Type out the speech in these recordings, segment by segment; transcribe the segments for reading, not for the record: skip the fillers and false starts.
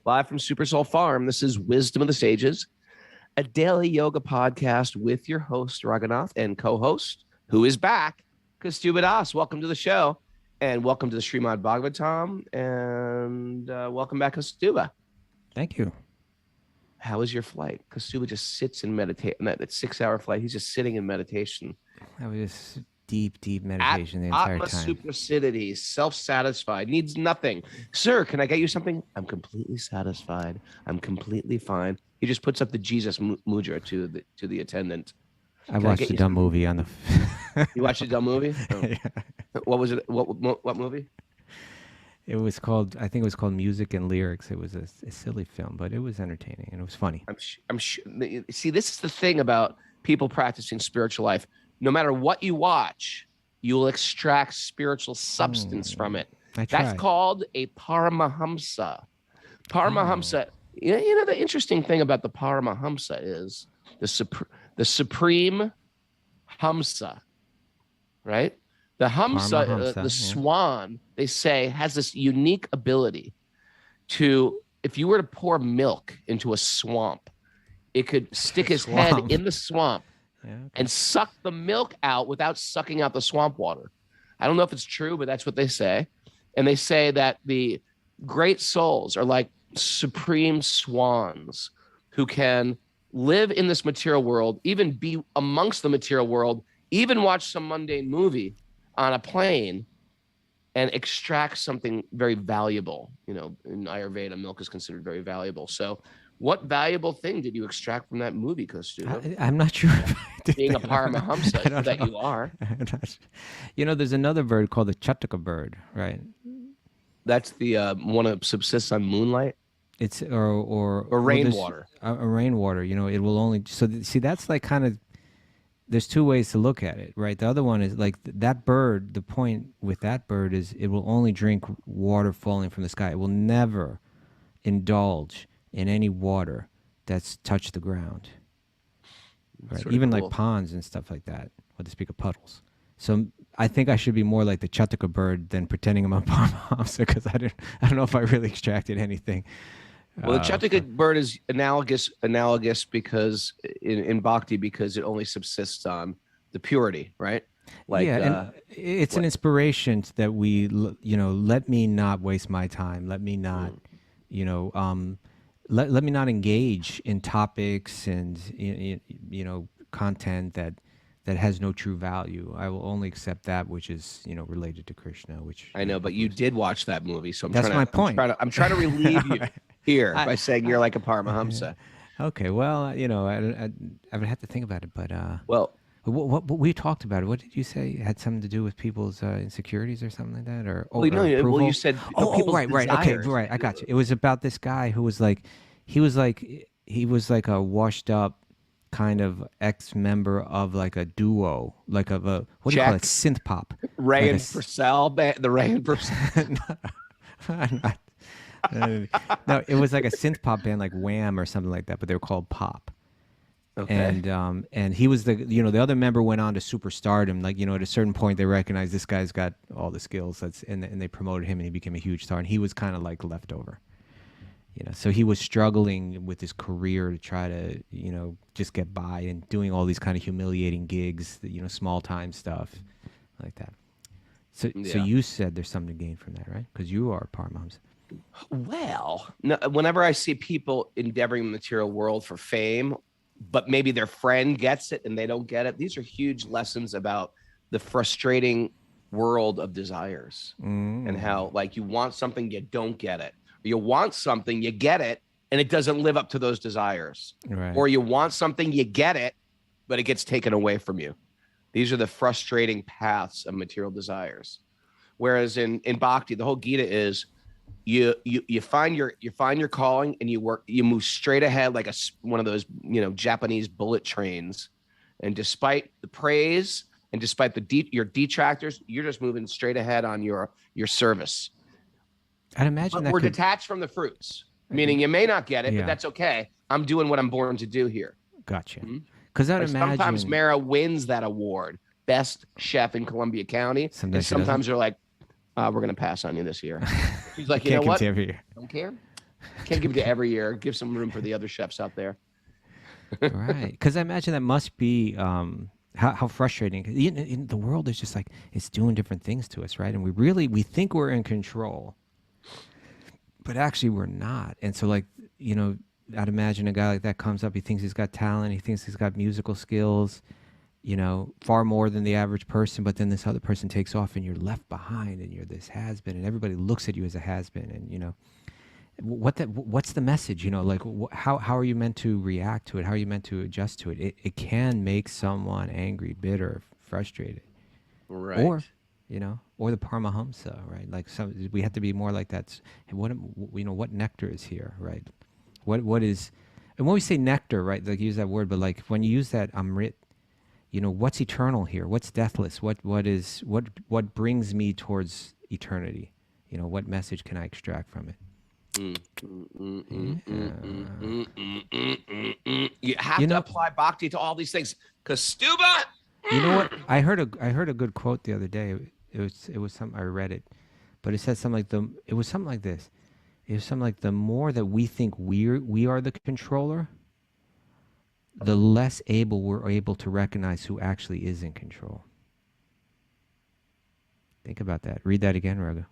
live from Super Soul Farm. This is Wisdom of the Sages, a daily yoga podcast with your host, Raghunath, and co-host, who is back, Kaustubha Das. Welcome to the show, and welcome to the Srimad Bhagavatam, and welcome back, Kaustubha. Thank you. How was your flight? Kaustubha just sits and meditates. That 6-hour flight, he's just sitting in meditation. That was just deep meditation the entire time. Atma-supracidity, self-satisfied, needs nothing. Sir, can I get you something? I'm completely satisfied. I'm completely fine. He just puts up the Jesus mudra to the attendant. I watched a dumb movie on the. You watched a dumb movie? Oh. Yeah. What was it? What movie? It was called. I think it was called Music and Lyrics. It was a silly film, but it was entertaining and it was funny. I'm sure. See, this is the thing about people practicing spiritual life. No matter what you watch, you will extract spiritual substance from it. That's called a paramahamsa. Paramahamsa. You know, the interesting thing about the paramahamsa is the supreme hamsa, right? The hamsa, the swan, they say, has this unique ability to, if you were to pour milk into a swamp, it could stick his head in the swamp and suck the milk out without sucking out the swamp water. I don't know if it's true, but that's what they say. And they say that the great souls are like supreme swans who can live in this material world, even be amongst the material world, even watch some mundane movie on a plane and extract something very valuable. You know, in Ayurveda, milk is considered very valuable. So what valuable thing did you extract from that movie, Kaustubha? I'm not sure. Being a paramahamsa that you are. You know, there's another bird called the Chataka bird, right? That's the one that subsists on moonlight. It's or rainwater. A rainwater. You know, it will only. So see, that's like kind of. There's two ways to look at it, right? The other one is like that bird. The point with that bird is it will only drink water falling from the sky. It will never indulge in any water that's touched the ground. Right? Even cool. Like ponds and stuff like that, what to speak of puddles. So I think I should be more like the Chataka bird than pretending I'm a paramahamsa, because I don't know if I really extracted anything. Well, the Chataka bird is analogous because in Bhakti, because it only subsists on the purity, right? Like, and it's an inspiration that we, you know, let me not waste my time. Let me not, you know, let me not engage in topics and, you know, content that has no true value. I will only accept that which is, you know, related to Krishna. Which I know, but you did watch that movie, so that's my point. I'm trying to relieve you here by saying you're like a paramahamsa. Okay, well, you know, I would have to think about it, but well, what we talked about it. What did you say? It had something to do with people's insecurities or something like that, or well, you said right, okay, right. I got you. It was about this guy who was like, he was like a washed up kind of ex-member of like a duo, like of a, what do you call it, synth pop. Ray and Purcell band, the Ray and Purcell. No, it was like a synth pop band like Wham or something like that, but they were called Pop. Okay. And he was the, you know, the other member went on to superstardom. Like, you know, at a certain point they recognized this guy's got all the skills. And they promoted him and he became a huge star. And he was kind of like leftover. You know, so he was struggling with his career to try to, you know, just get by and doing all these kind of humiliating gigs, you know, small time stuff like that. So you said there's something to gain from that, right? Because you are a paramahamsa. Well, no, whenever I see people endeavoring the material world for fame, but maybe their friend gets it and they don't get it, these are huge lessons about the frustrating world of desires and how, like, you want something, you don't get it. You want something, you get it, and it doesn't live up to those desires. Right. Or you want something, you get it, but it gets taken away from you. These are the frustrating paths of material desires. Whereas in Bhakti, the whole Gita is you find your calling and you move straight ahead like one of those, you know, Japanese bullet trains. And despite the praise and despite your detractors, you're just moving straight ahead on your service. I'd imagine that we're detached from the fruits, meaning you may not get it, but that's okay. I'm doing what I'm born to do here. Gotcha. Because I'd imagine sometimes Mara wins that award, best chef in Columbia County, sometimes they're like, we're going to pass on you this year. She's like, you know what? I don't care. Can't give it to every year. Give some room for the other chefs out there. Right. Because I imagine that must be how frustrating. In the world is just like, it's doing different things to us, right? And we think we're in control, but actually we're not. And so, like, I'd imagine a guy like that comes up, he thinks he's got talent, he thinks he's got musical skills, far more than the average person, but then this other person takes off and you're left behind and you're this has-been and everybody looks at you as a has-been. And, what's the message? Like how are you meant to react to it? How are you meant to adjust to it? It can make someone angry, bitter, frustrated, right? Or the paramahamsa, right? Like we have to be more like that. What nectar is here, right? What is, and when we say nectar, right? Like use that word, but like when you use that amrit, what's eternal here? What's deathless? What brings me towards eternity? What message can I extract from it? You have to apply bhakti to all these things. Kaustubha. You know what? I heard a good quote the other day. It was something, I read it, but it said something like it was something like this. It was something like, the more that we think we are the controller, the less we're able to recognize who actually is in control. Think about that. Read that again, Raghu.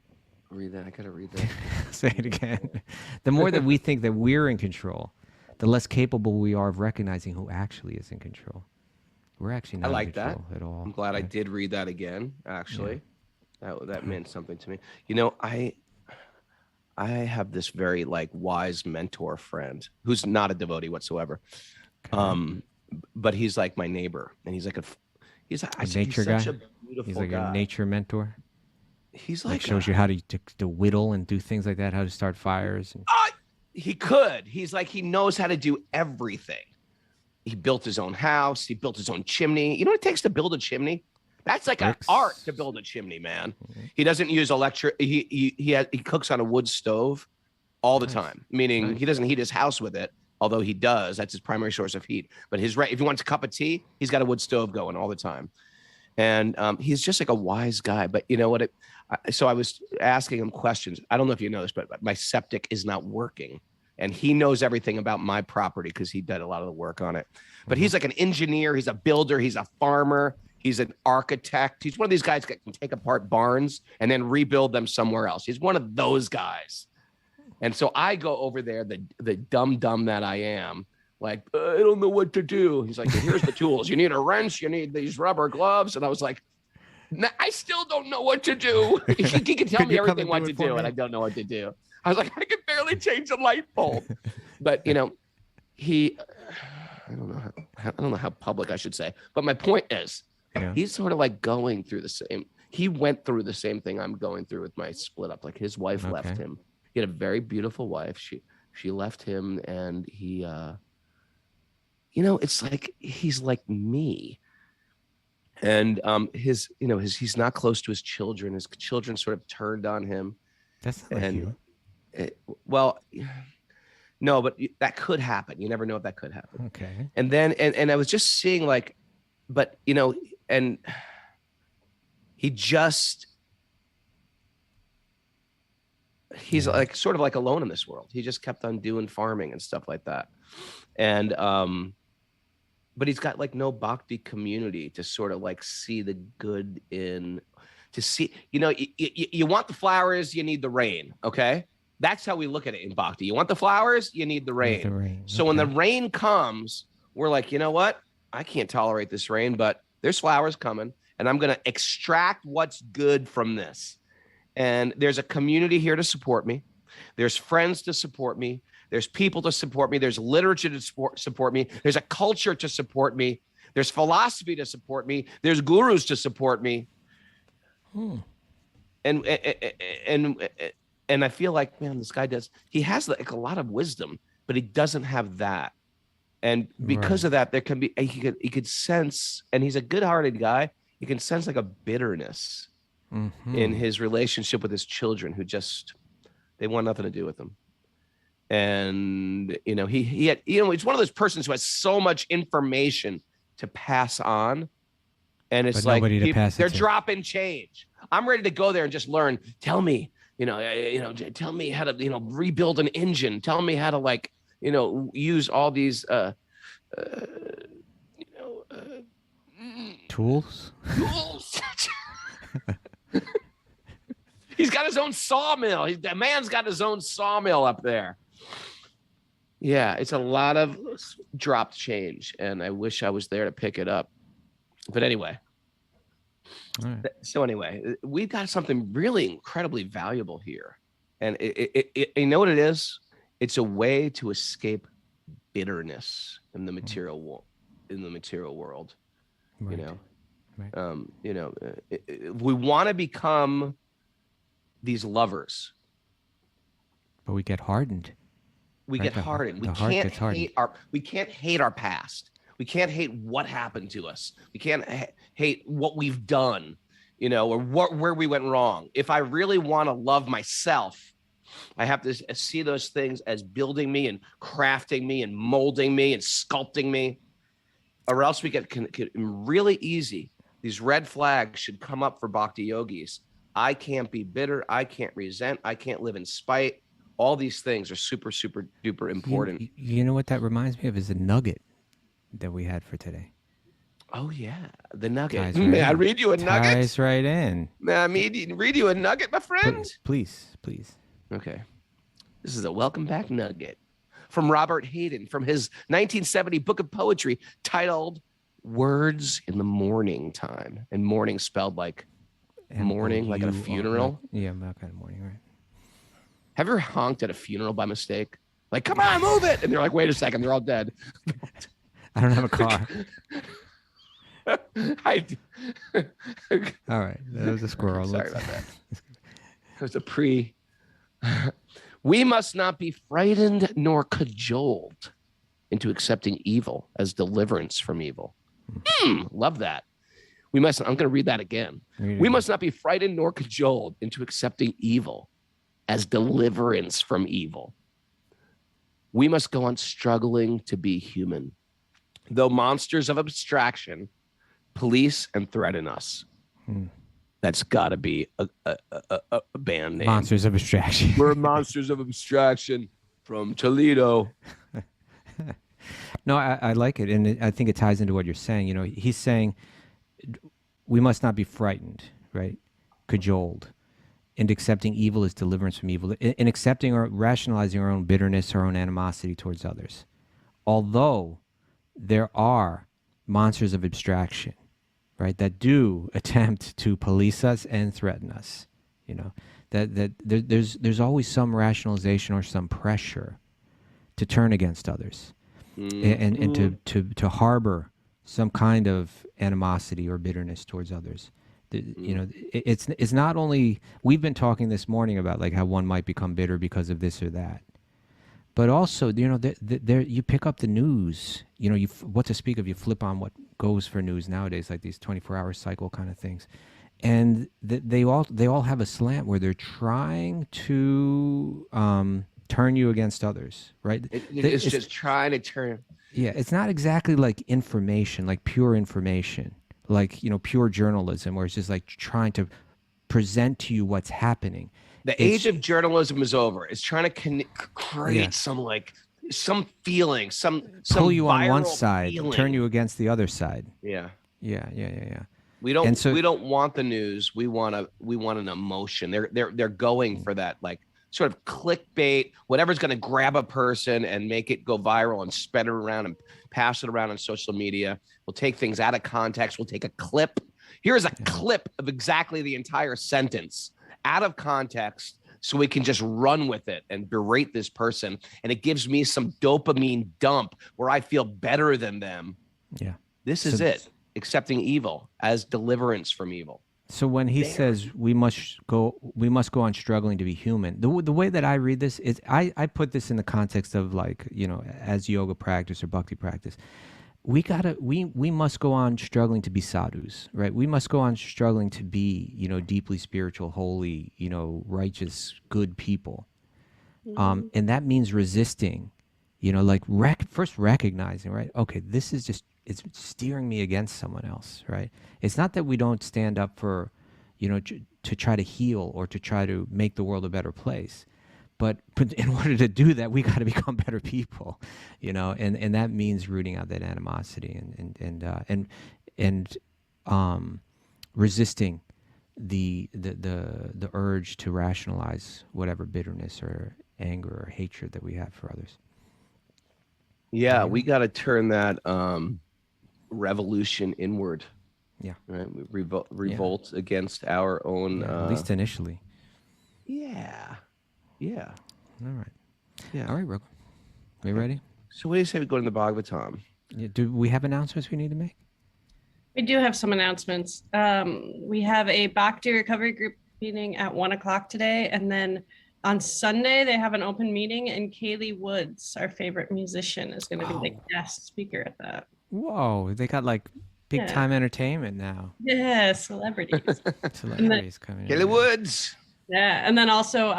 Read that. I gotta read that. Say it again. The more that we think that we're in control, the less capable we are of recognizing who actually is in control. We're actually not in control at all. I'm glad I did read that again, actually. Yeah. That meant something to me. I have this very wise mentor friend who's not a devotee whatsoever. Okay. But he's like my neighbor, and he's like he's nature guy. Such a beautiful he's like guy. A nature mentor. He's like shows you how to whittle and do things like that, how to start fires. He could. He's like, he knows how to do everything. He built his own house. He built his own chimney. You know what it takes to build a chimney? That's like an art to build a chimney, man. Mm-hmm. He doesn't use electric. He cooks on a wood stove all the time, meaning he doesn't heat his house with it, although he does. That's his primary source of heat. But if he wants a cup of tea, he's got a wood stove going all the time. And he's just like a wise guy. But you know what? So I was asking him questions. I don't know if you know this, but my septic is not working. And he knows everything about my property because he did a lot of the work on it. But he's like an engineer. He's a builder. He's a farmer. He's an architect. He's one of these guys that can take apart barns and then rebuild them somewhere else. He's one of those guys. And so I go over there, the dumb that I am, I don't know what to do. He's like, here's the tools. You need a wrench. You need these rubber gloves. And I was like, I still don't know what to do. He can tell me everything what to do, and I don't know what to do. I was like, I can barely change a light bulb. But I don't know how public I should say. But my point is, he's sort of going through the same. He went through the same thing I'm going through with my split up. Like his wife left him. He had a very beautiful wife. She left him, and he, it's like he's like me. And he's not close to his children. His children sort of turned on him. That's not like you. No, but that could happen. You never know if that could happen. Okay. And then, and I was just seeing and he's sort of alone in this world. He just kept on doing farming and stuff like that. And, but he's got no bhakti community to sort of see the good in, to see, you want the flowers, you need the rain. Okay. That's how we look at it in bhakti. You want the flowers, you need the rain. So when the rain comes, we're like, you know what? I can't tolerate this rain, but there's flowers coming, and I'm going to extract what's good from this. And there's a community here to support me. There's friends to support me. There's people to support me. There's literature to support me. There's a culture to support me. There's philosophy to support me. There's gurus to support me. And I feel like, man, this guy he has a lot of wisdom, but he doesn't have that. And because of that, there can be, he could sense, and he's a good-hearted guy. You can sense a bitterness in his relationship with his children, who they want nothing to do with him. And, he had, he's one of those persons who has so much information to pass on. And it's they're dropping change. I'm ready to go there and just learn. Tell me Tell me how to, rebuild an engine. Tell me how to like, use all these, tools. Tools. He's got his own sawmill. The man's got his own sawmill up there. Yeah, it's a lot of dropped change, and I wish I was there to pick it up. But anyway. All right. So anyway, we've got something really incredibly valuable here. And you know what it is? It's a way to escape bitterness in the material world. Right. We want to become these lovers, but we get hardened. We get hardened. We can't hate our past. We can't hate what happened to us. We can't hate what we've done, or where we went wrong. If I really want to love myself, I have to see those things as building me and crafting me and molding me and sculpting me, or else we get really easy. These red flags should come up for bhakti yogis. I can't be bitter. I can't resent. I can't live in spite. All these things are super, super duper important. You know what that reminds me of is a nugget that we had for today. Oh, yeah. The nugget. May I read you a nugget? Ties right in. May I read you a nugget, my friend? Please. Okay. This is a welcome back nugget from Robert Hayden from his 1970 book of poetry titled Words in the Morning Time. And morning spelled like morning, like at a funeral. Yeah, that kind of morning, right? Have you ever honked at a funeral by mistake? Like, come on, move it. And they're like, wait a second, they're all dead. I don't have a car. I do. All right. That was a squirrel. Sorry about that. It was a pre. We must not be frightened nor cajoled into accepting evil as deliverance from evil. Love that. I'm going to read that again. We must not be frightened nor cajoled into accepting evil as deliverance from evil. We must go on struggling to be human, though monsters of abstraction police and threaten us. That's got to be a band name. Monsters of Abstraction. We're Monsters of Abstraction from Toledo. No, I like it. And I think it ties into what you're saying. He's saying we must not be frightened, right? Cajoled. And accepting evil is deliverance from evil. In accepting or rationalizing our own bitterness, our own animosity towards others. Although there are monsters of abstraction, right, that do attempt to police us and threaten us, that there's always some rationalization or some pressure to turn against others, and to harbor some kind of animosity or bitterness towards others. It's not only, we've been talking this morning about like how one might become bitter because of this or that, but also there you pick up the news. What to speak of, you flip on what goes for news nowadays, like these 24-hour cycle kind of things, and they all have a slant where they're trying to turn you against others, right? It's just trying to turn. Yeah, it's not exactly like information, like pure information, like pure journalism, where it's just like trying to present to you what's happening. The age of journalism is over. It's trying to create some feeling, some pull you on one side, feeling. Turn you against the other side. Yeah. We we don't want the news. We want an emotion. They're going for that like sort of clickbait, whatever's going to grab a person and make it go viral and spread it around and pass it around on social media. We'll take things out of context. We'll take a clip. Here's a clip of exactly the entire sentence out of context, so we can just run with it and berate this person. And it gives me some dopamine dump where I feel better than them. Yeah. This is it. Accepting evil as deliverance from evil. So when he says we must go on struggling to be human, the way that I read this is I put this in the context of like, as yoga practice or bhakti practice. We must go on struggling to be sadhus, right? We must go on struggling to be, deeply spiritual, holy, righteous, good people. And that means resisting, first recognizing, right? Okay, this is just, it's steering me against someone else, right? It's not that we don't stand up for, to try to heal or to try to make the world a better place. But in order to do that, we got to become better people, and that means rooting out that animosity and resisting the urge to rationalize whatever bitterness or anger or hatred that we have for others. Yeah, we got to turn that revolution inward. Yeah, right. We revolt against our own. At least initially. Yeah. All right. Yeah. All right, Raghu. We ready? So what do you say we go to the Bhagavatam? Yeah, do we have announcements we need to make? We do have some announcements. We have a Bhakti recovery group meeting at 1:00 today. And then on Sunday, they have an open meeting, and Kaylee Woods, our favorite musician, is going to be the guest speaker at that. Whoa, they got like big time entertainment now. Yeah, celebrities. Celebrities coming in. Kaylee Woods. Yeah, and then also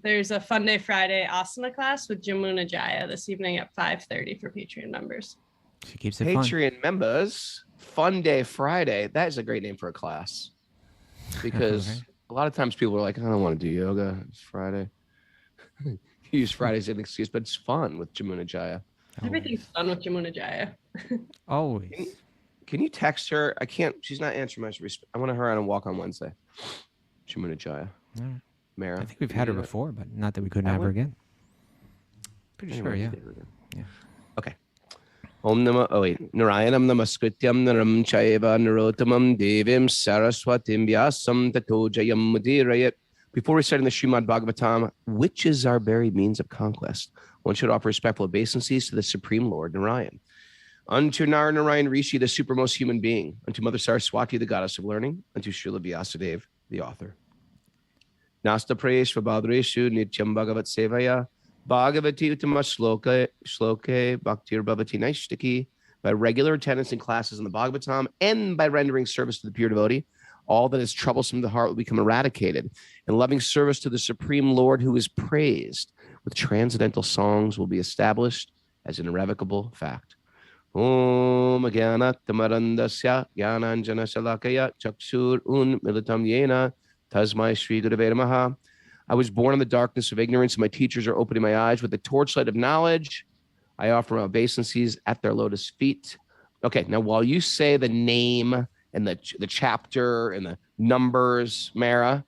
there's a Fun Day Friday asana class with Jamuna Jaya this evening at 5:30 for Patreon members. She keeps it fun. Patreon members, Fun Day Friday. That is a great name for a class, because a lot of times people are like, I don't want to do yoga. It's Friday. You use Friday as an excuse, but it's fun with Jamuna Jaya. Everything's fun with Jamuna Jaya. Always. Can you text her? I can't. She's not answering my. I want her on a walk on Wednesday. Jamuna Jaya. All right. Mara. I think we've had her before, but not that we couldn't have her again. Pretty sure, yeah. Okay. Om Nama. Oh wait. Narayanam Namaskrityam Naram Chaiva Narottamam Devim Saraswatim Vyasam Tato Jayam Mudirayat. Before reciting the Srimad Bhagavatam, which is our very means of conquest, one should offer respectful obeisances to the Supreme Lord Narayan. Unto Narayan Rishi, the supermost human being. Unto Mother Saraswati, the goddess of learning. Unto Srila Vyasadeva, the author. Nasta Prayesh Vabhadreshu Nityam Bhagavat Sevaya Bhagavati Uttama Shloke Bhaktir Bhavati Naishtaki. By regular attendance in classes in the Bhagavatam and by rendering service to the pure devotee, all that is troublesome to the heart will become eradicated, and loving service to the Supreme Lord who is praised with transcendental songs will be established as an irrevocable fact. Om Agyanat Tamarandasya Gyananjana Shalakaya Chakshur Militam Yena Tasmai Shri Gurave Namaha. I was born in the darkness of ignorance, and my teachers are opening my eyes with the torchlight of knowledge. I offer my obeisances at their lotus feet. Okay, now while you say the name and the chapter and the numbers, Mara,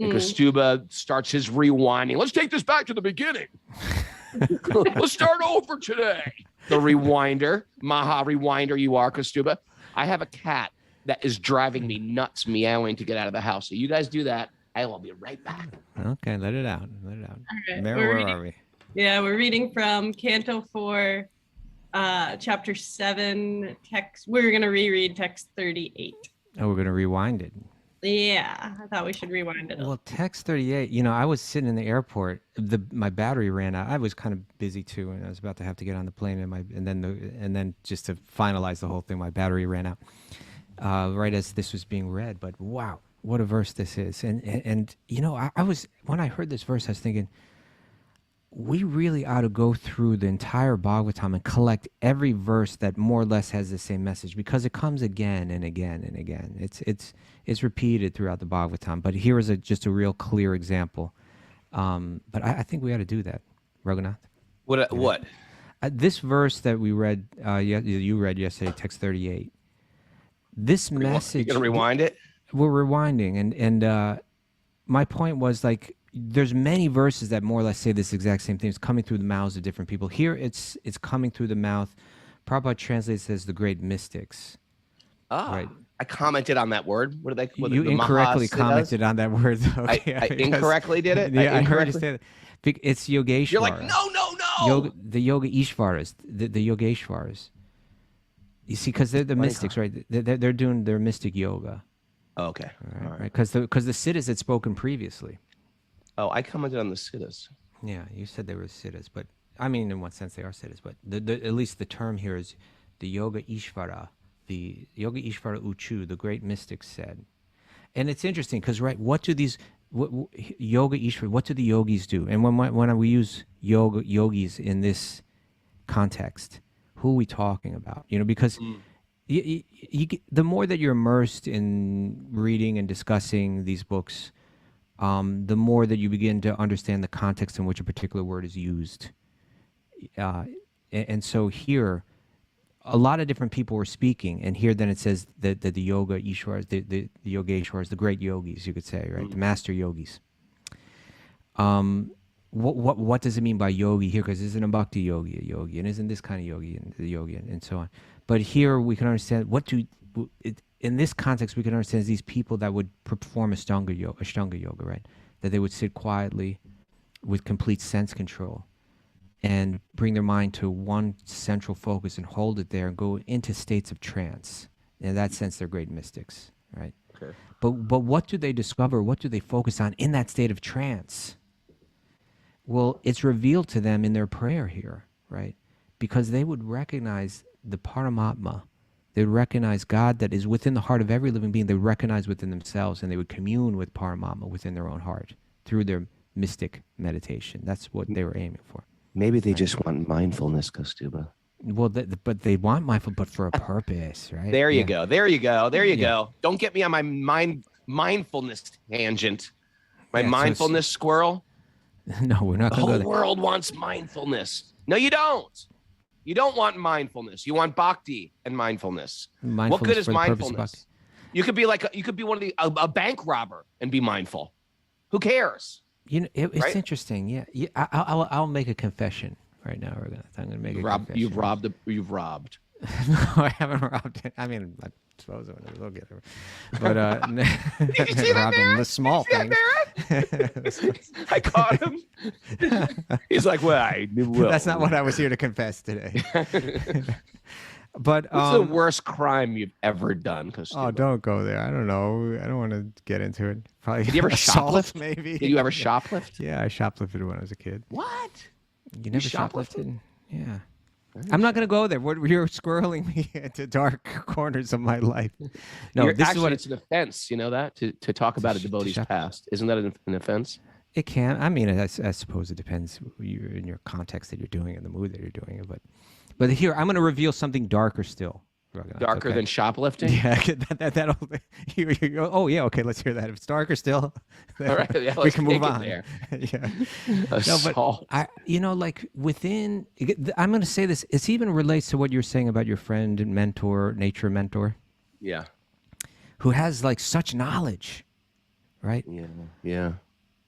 and Kaustubha starts his rewinding. Let's take this back to the beginning. Let's start over today. The rewinder, Maha rewinder you are, Kaustubha. I have a cat that is driving me nuts, meowing to get out of the house. So you guys do that. I will be right back. Okay, let it out. Let it out. Right, Mara, where are we? Yeah, we're reading from Canto 4, Chapter 7, text. We're going to reread text 38. Oh, we're going to rewind it. Yeah, I thought we should rewind it. Well, text 38, I was sitting in the airport. My battery ran out. I was kind of busy too, and I was about to have to get on the plane, and then just to finalize the whole thing, my battery ran out right as this was being read. But wow, what a verse this is! And I was, when I heard this verse, I was thinking, we really ought to go through the entire Bhagavatam and collect every verse that more or less has the same message, because it comes again and again and again. It's repeated throughout the Bhagavatam, but here is just a real clear example. But I think we ought to do that, Raghunath. What? This verse that we read, you read yesterday, text 38. This message. You're gonna rewind it? We're rewinding, and my point was, like, there's many verses that more or less say this exact same thing. It's coming through the mouths of different people. Here, it's coming through the mouth. Prabhupada translates it as the great mystics. Ah, right. I commented on that word. What did they? You incorrectly commented on that word, though. I incorrectly did it. Yeah, I heard you say that. It's Yogeshwara. You're like, no. The Yoga Ishvaras, the Yogeshwaras. You see, because they're the mystics, right? They're doing their mystic yoga. Oh, okay. All right. Because the siddhas had spoken previously. Oh, I commented on the siddhas. Yeah, you said they were siddhas, but I mean, in what sense they are siddhas, but at least the term here is the Yoga Ishvara, the Yoga Ishvara Uchu, the great mystics said. And it's interesting because, right, what do these Yoga Ishvara, what do the yogis do? And when we use yogis in this context, who are we talking about? Because The more that you're immersed in reading and discussing these books, the more that you begin to understand the context in which a particular word is used. And so here, a lot of different people were speaking, and here then it says that the yoga Ishwaras, the Yogeshwaras, the great yogis, you could say, right? The master yogis. What does it mean by yogi here? Because isn't a bhakti-yogi a yogi, and isn't this kind of yogi and the yogi and so on? But here we can understand in this context we can understand these people that would perform Ashtanga yoga, right? That they would sit quietly with complete sense control and bring their mind to one central focus and hold it there and go into states of trance. In that sense, they're great mystics, right? Okay. But what do they discover? What do they focus on in that state of trance? Well, it's revealed to them in their prayer here, right? Because they would recognize the Paramatma. They would recognize God that is within the heart of every living being. They would recognize within themselves, and they would commune with Paramatma within their own heart through their mystic meditation. That's what they were aiming for. Maybe they just want mindfulness, Kaustubha. Well, but they want mindful, but for a purpose, right? There you go. There you go. There you go. Don't get me on my mindfulness tangent. My mindfulness squirrel. No, we're not The going to go whole there. world wants mindfulness. No, you don't. You don't want mindfulness. You want bhakti and mindfulness. What good is mindfulness? You could be you could be one of a bank robber and be mindful. Who cares? You know, it's right? interesting. Yeah. I'll make a confession right now. I'm going to make a confession. You've robbed. No, I haven't robbed it. I mean, I suppose we'll get it. But Did you see that, robbing the small things. I caught him. He's like, well, that's not what I was here to confess today. But what's the worst crime you've ever done? Oh, don't go there. I don't know. I don't want to get into it. Probably. Did you ever shoplift? Maybe. Did you ever shoplift? Yeah, I shoplifted when I was a kid. What? You never shoplifted? Yeah. I'm not going to go there. You're squirreling me into dark corners of my life. No, it's an offense. You know that to talk about a devotee's past. Isn't that an offense? It can. I mean, I suppose it depends in your context that you're doing it, and the mood that you're doing it. But here, I'm going to reveal something darker still. Darker than shoplifting? Yeah. Oh, yeah. Okay, let's hear that. If it's darker still, all right, yeah, we can move on. There. Yeah. Assault. No, but like within, I'm going to say this. It even relates to what you're saying about your friend and mentor, nature mentor. Yeah. Who has like such knowledge, right? Yeah.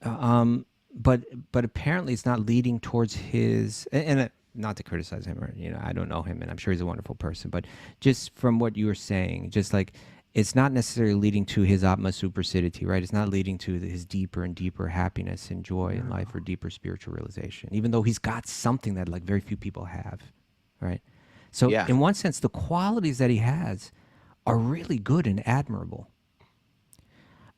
But apparently it's not leading towards his and. Not to criticize him, or I don't know him, and I'm sure he's a wonderful person. But just from what you were saying, just like it's not necessarily leading to his Atma supersidity, right? It's not leading to his deeper and deeper happiness and joy in life, or deeper spiritual realization. Even though he's got something that like very few people have, right? So in one sense, the qualities that he has are really good and admirable.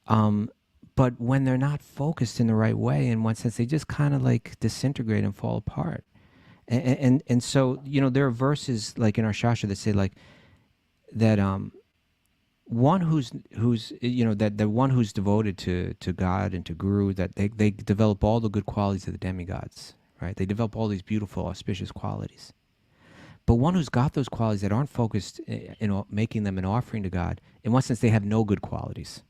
But when they're not focused in the right way, in one sense, they just kind of like disintegrate and fall apart. And so, there are verses like in our Shastra that say like that one who's that the one who's devoted to God and to Guru, that they develop all the good qualities of the demigods, right? They develop all these beautiful, auspicious qualities. But one who's got those qualities that aren't focused in making them an offering to God, in one sense, they have no good qualities.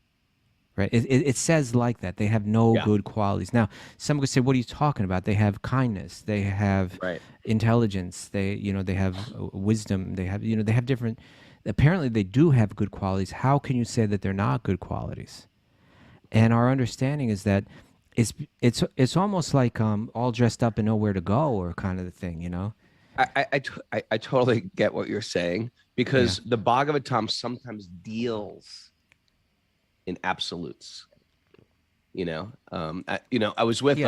Right. It says like that. They have no good qualities. Now, some could say, what are you talking about? They have kindness. They have intelligence. They have wisdom. They have, they have different, apparently they do have good qualities. How can you say that they're not good qualities? And our understanding is that it's almost like all dressed up and nowhere to go, or kind of the thing, I totally get what you're saying, because the Bhagavatam sometimes deals in absolutes. I was with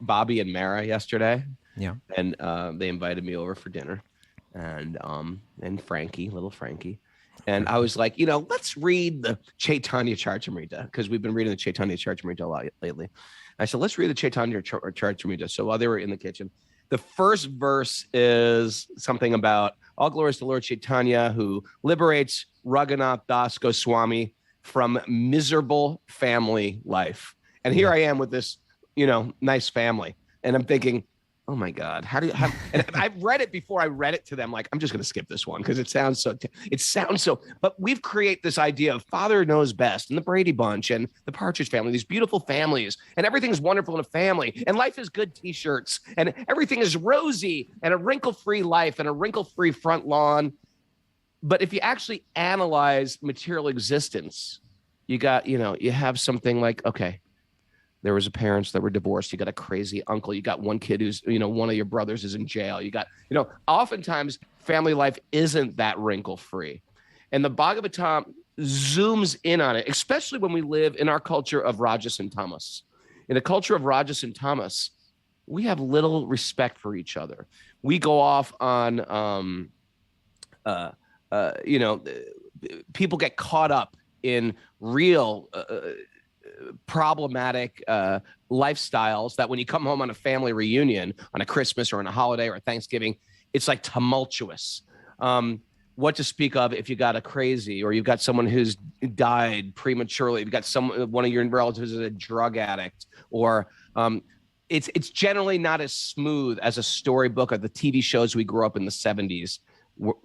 Bobby and Mara yesterday. Yeah. And they invited me over for dinner, and Frankie, little Frankie. And I was like, let's read the Chaitanya Charitamrita, because we've been reading the Chaitanya Charitamrita a lot lately. I said, let's read the Chaitanya Charitamrita. So while they were in the kitchen, the first verse is something about all glories to Lord Chaitanya, who liberates Raghunath Das Goswami from miserable family life. And here I am with this, nice family. And I'm thinking, Oh my God. And I've read it before I read it to them. Like, I'm just going to skip this one because it sounds so, but we've created this idea of Father Knows Best and the Brady Bunch and the Partridge Family, these beautiful families, and everything's wonderful in a family, and life is good t-shirts, and everything is rosy, and a wrinkle-free life and a wrinkle-free front lawn. But if you actually analyze material existence, you have something like, okay, there was parents that were divorced. You got a crazy uncle. You got one kid who's, one of your brothers is in jail. You got, oftentimes family life isn't that wrinkle free. And the Bhagavatam zooms in on it, especially when we live in our culture of Rajas and Tamas. In a culture of Rajas and Tamas, we have little respect for each other. We go off on, people get caught up in real problematic lifestyles that when you come home on a family reunion, on a Christmas or on a holiday or a Thanksgiving, it's like tumultuous. What to speak of if you got a crazy, or you've got someone who's died prematurely, you've got one of your relatives is a drug addict, or it's generally not as smooth as a storybook or the TV shows we grew up in the 70s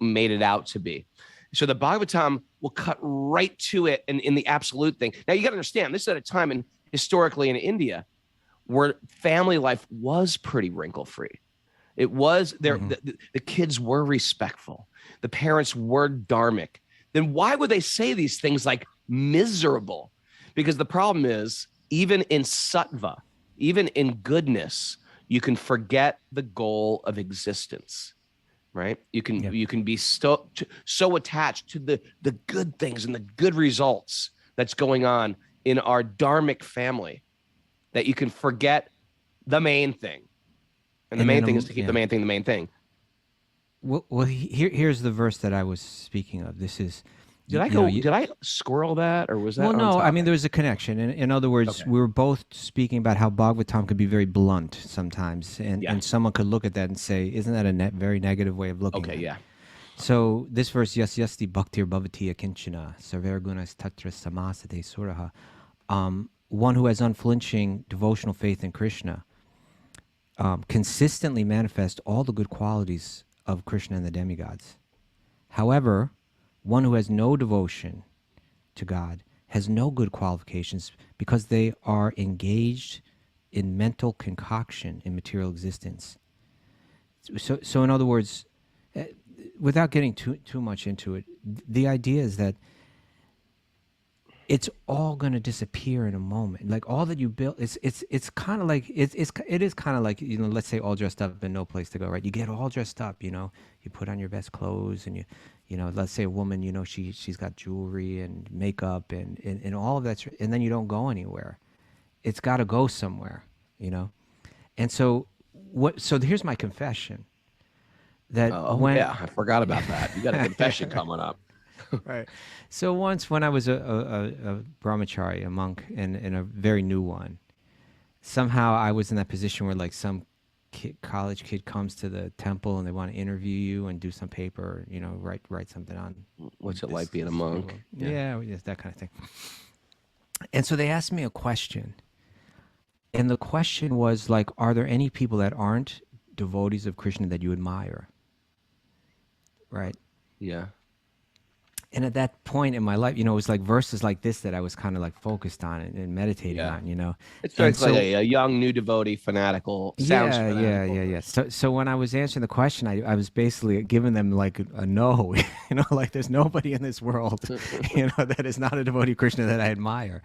made it out to be. So the Bhagavatam will cut right to it in the absolute thing. Now, you got to understand, this is at a time historically in India where family life was pretty wrinkle-free. It was there. The kids were respectful. The parents were dharmic. Then why would they say these things like miserable? Because the problem is, even in sattva, even in goodness, you can forget the goal of existence. Right? You can be so attached to the good things and the good results that's going on in our dharmic family that you can forget the main thing. And the main thing is to keep the main thing the main thing. Well, here's the verse that I was speaking of. This is. Did I squirrel that, or was that? Well, no. I mean, there was a connection. In other words, we were both speaking about how Bhagavatam could be very blunt sometimes, and someone could look at that and say, "Isn't that a very negative way of looking?" Okay, yeah. So this verse, yes, the bhaktir bhavati akinchana sarver gunas tatra samasate suraha, one who has unflinching devotional faith in Krishna, consistently manifests all the good qualities of Krishna and the demigods. However, one who has no devotion to God has no good qualifications because they are engaged in mental concoction in material existence. So in other words, without getting too much into it, the idea is that it's all going to disappear in a moment. Like all that you built, it's kind of like it is kind of like, let's say all dressed up and no place to go, right? You get all dressed up, you put on your best clothes, and let's say a woman, she's got jewelry and makeup and all of that, and then you don't go anywhere. It's got to go somewhere, And so here's my confession. That I forgot about that. You got a confession coming up. Right. So once when I was a brahmachari, a monk, and a very new one, somehow I was in that position where like some college kid comes to the temple and they want to interview you and do some paper, write something on. What's it like being a monk? Yeah, that kind of thing. And so they asked me a question. And the question was like, are there any people that aren't devotees of Krishna that you admire? Right? Yeah. And at that point in my life, it was like verses like this that I was kind of like focused on and meditating on, It's like a young, new devotee, fanatical. Sounds fanatical. Yeah. So when I was answering the question, I was basically giving them like a no, like there's nobody in this world, that is not a devotee of Krishna that I admire,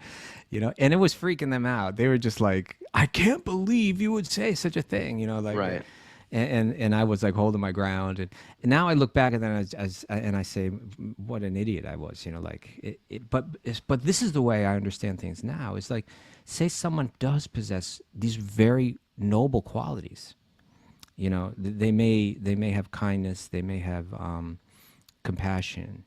and it was freaking them out. They were just like, I can't believe you would say such a thing, like. Right. And I was like holding my ground, and now I look back at that and I say, what an idiot I was, but this is the way I understand things now. It's like, say someone does possess these very noble qualities, they may have kindness, they may have compassion,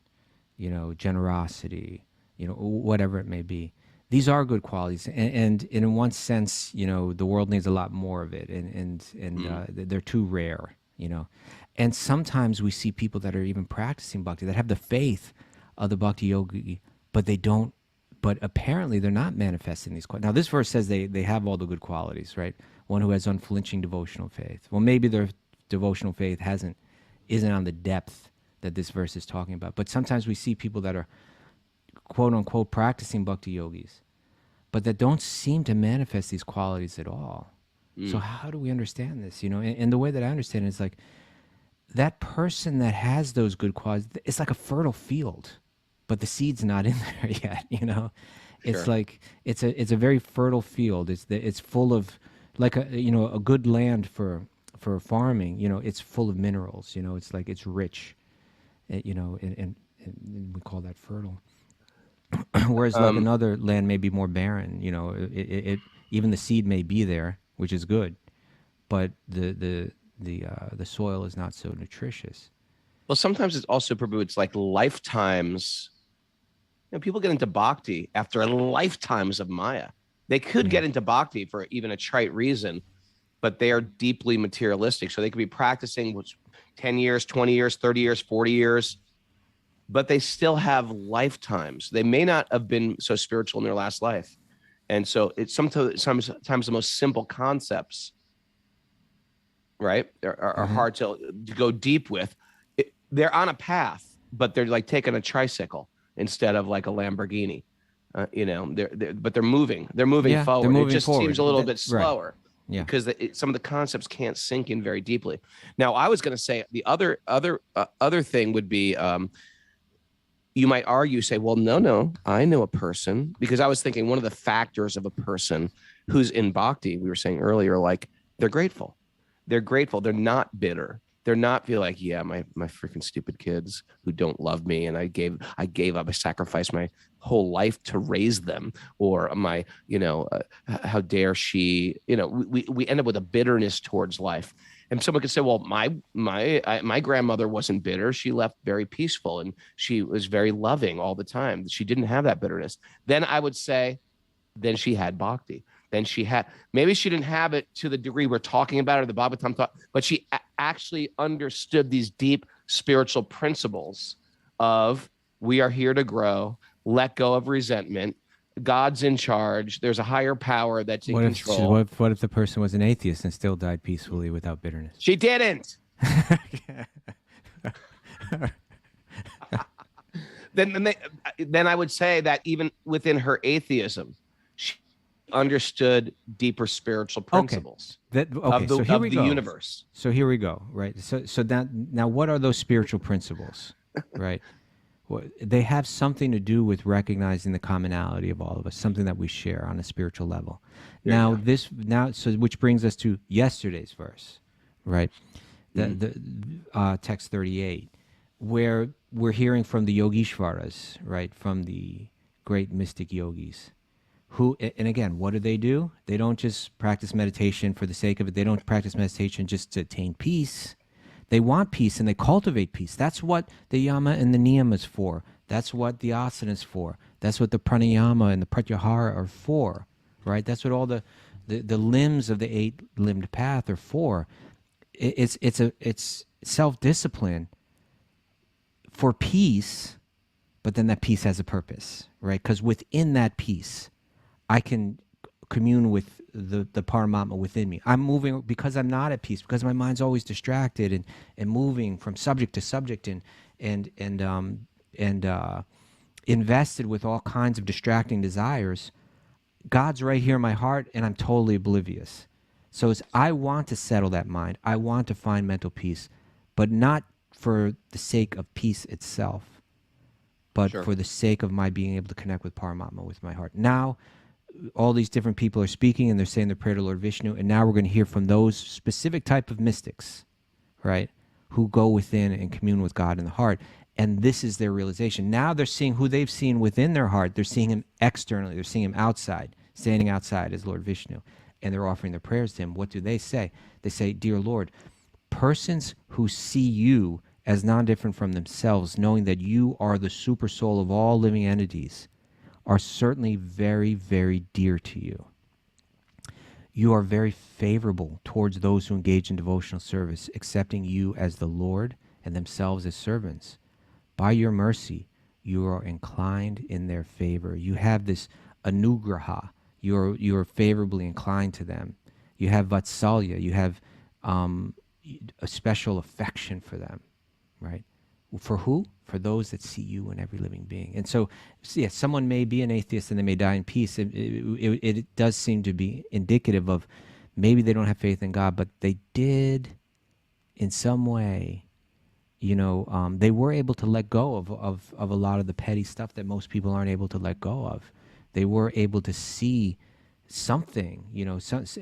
generosity, whatever it may be. These are good qualities, and in one sense, the world needs a lot more of it, and they're too rare, And sometimes we see people that are even practicing bhakti that have the faith of the Bhakti-yogi, but they don't but apparently they're not manifesting these qualities. Now, this verse says they have all the good qualities, right? One who has unflinching devotional faith. Well, maybe their devotional faith isn't on the depth that this verse is talking about. But sometimes we see people that are quote unquote practicing bhakti yogis, but that don't seem to manifest these qualities at all. So how do we understand this? And the way that I understand it is like that person that has those good qualities, it's like a fertile field, but the seed's not in there yet. It's like it's a very fertile field. It's full of like a good land for farming. It's full of minerals. It's like it's rich. And we call that fertile. Whereas like another land may be more barren. It even the seed may be there, which is good, but the soil is not so nutritious. Well, sometimes it's also, Prabhu, it's like lifetimes. People get into bhakti after lifetimes of Maya. They could get into bhakti for even a trite reason, but they are deeply materialistic. So they could be practicing 10 years, 20 years, 30 years, 40 years, but they still have lifetimes. They may not have been so spiritual in their last life. And so it's sometimes the most simple concepts, right, are hard to go deep with. They're on a path, but they're like taking a tricycle instead of like a Lamborghini. But they're moving forward. They're moving it just forward. Seems a little bit slower. Yeah. Because some of the concepts can't sink in very deeply. Now, I was going to say the other thing would be, you might argue, say, well, no, I know a person, because I was thinking one of the factors of a person who's in bhakti, we were saying earlier, like they're grateful. They're grateful. They're not bitter. They're not feel like, yeah, my freaking stupid kids who don't love me, and I gave up, I sacrificed my whole life to raise them, or my, how dare she, we end up with a bitterness towards life. And someone could say, well, my grandmother wasn't bitter. She left very peaceful, and she was very loving all the time. She didn't have that bitterness. Then I would say, then she had bhakti. Then maybe she didn't have it to the degree we're talking about, or the Bhagavatam thought, but she actually understood these deep spiritual principles of, we are here to grow, let go of resentment, God's in charge, there's a higher power that's in control. What if the person was an atheist and still died peacefully without bitterness? She didn't. Then I would say that even within her atheism, she understood deeper spiritual principles of the universe. So here we go, right? So now what are those spiritual principles, right? Well, they have something to do with recognizing the commonality of all of us, something that we share on a spiritual level. So which brings us to yesterday's verse, right? The text 38, where we're hearing from the Yogishvaras, right? From the great mystic yogis, who, and again, what do? They don't just practice meditation for the sake of it. They don't practice meditation just to attain peace. They want peace and they cultivate peace. That's what the yama and the niyama is for. That's what the asana is for. That's what the pranayama and the pratyahara are for, right? That's what all the limbs of the eight-limbed path are for. It's self-discipline for peace, but then that peace has a purpose, right? Because within that peace, I can commune with the paramahamsa within me. I'm moving because I'm not at peace, because my mind's always distracted and moving from subject to subject and invested with all kinds of distracting desires. God's right here in my heart, and I'm totally oblivious. So I want to settle that mind. I want to find mental peace, but not for the sake of peace itself, but for the sake of my being able to connect with Paramatma with my heart. Now, all these different people are speaking, and they're saying their prayer to Lord Vishnu, and now we're going to hear from those specific type of mystics, right, who go within and commune with God in the heart. And this is their realization. Now they're seeing who they've seen within their heart. They're seeing him externally. They're seeing him outside, standing outside as Lord Vishnu. And they're offering their prayers to him. What do they say? They say, dear Lord, persons who see you as non-different from themselves, knowing that you are the super soul of all living entities, are certainly very, very dear to you. You are very favorable towards those who engage in devotional service, accepting you as the Lord and themselves as servants. By your mercy, you are inclined in their favor. You have this anugraha. You're favorably inclined to them. You have vatsalya. You have a special affection for them, right? For who? For those that see you in every living being. And so, yes, someone may be an atheist and they may die in peace. It does seem to be indicative of maybe they don't have faith in God, but they did in some way, they were able to let go of a lot of the petty stuff that most people aren't able to let go of. They were able to see something,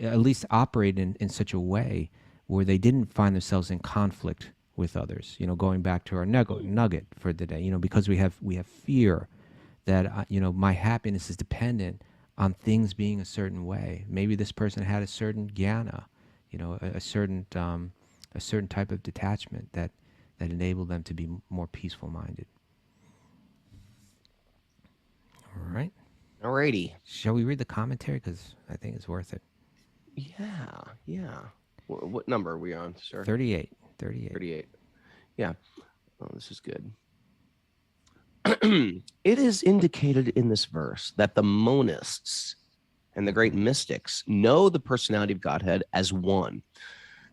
at least operate in such a way where they didn't find themselves in conflict with others. Going back to our nugget for today, because we have fear that, my happiness is dependent on things being a certain way. Maybe this person had a certain jnana, a certain type of detachment that enabled them to be more peaceful minded. All right. Alrighty. Shall we read the commentary? Because I think it's worth it. Yeah. What number are we on, sir? 38. Yeah. Oh, this is good. It is indicated in this verse that the monists and the great mystics know the personality of Godhead as one.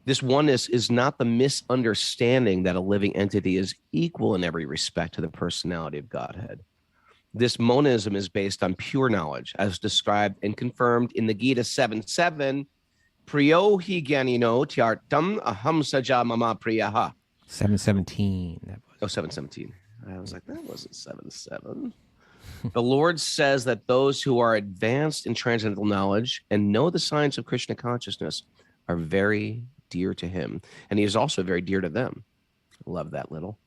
This oneness is not the misunderstanding that a living entity is equal in every respect to the personality of Godhead. This monism is based on pure knowledge, as described and confirmed in the Gita 7:7. Priyo hi gyanino tyartam aham saja mama priyaha. 7:17. That was. 7:17. I was like, that wasn't 7:7. The Lord says that those who are advanced in transcendental knowledge and know the science of Krishna consciousness are very dear to him, and he is also very dear to them. Love that little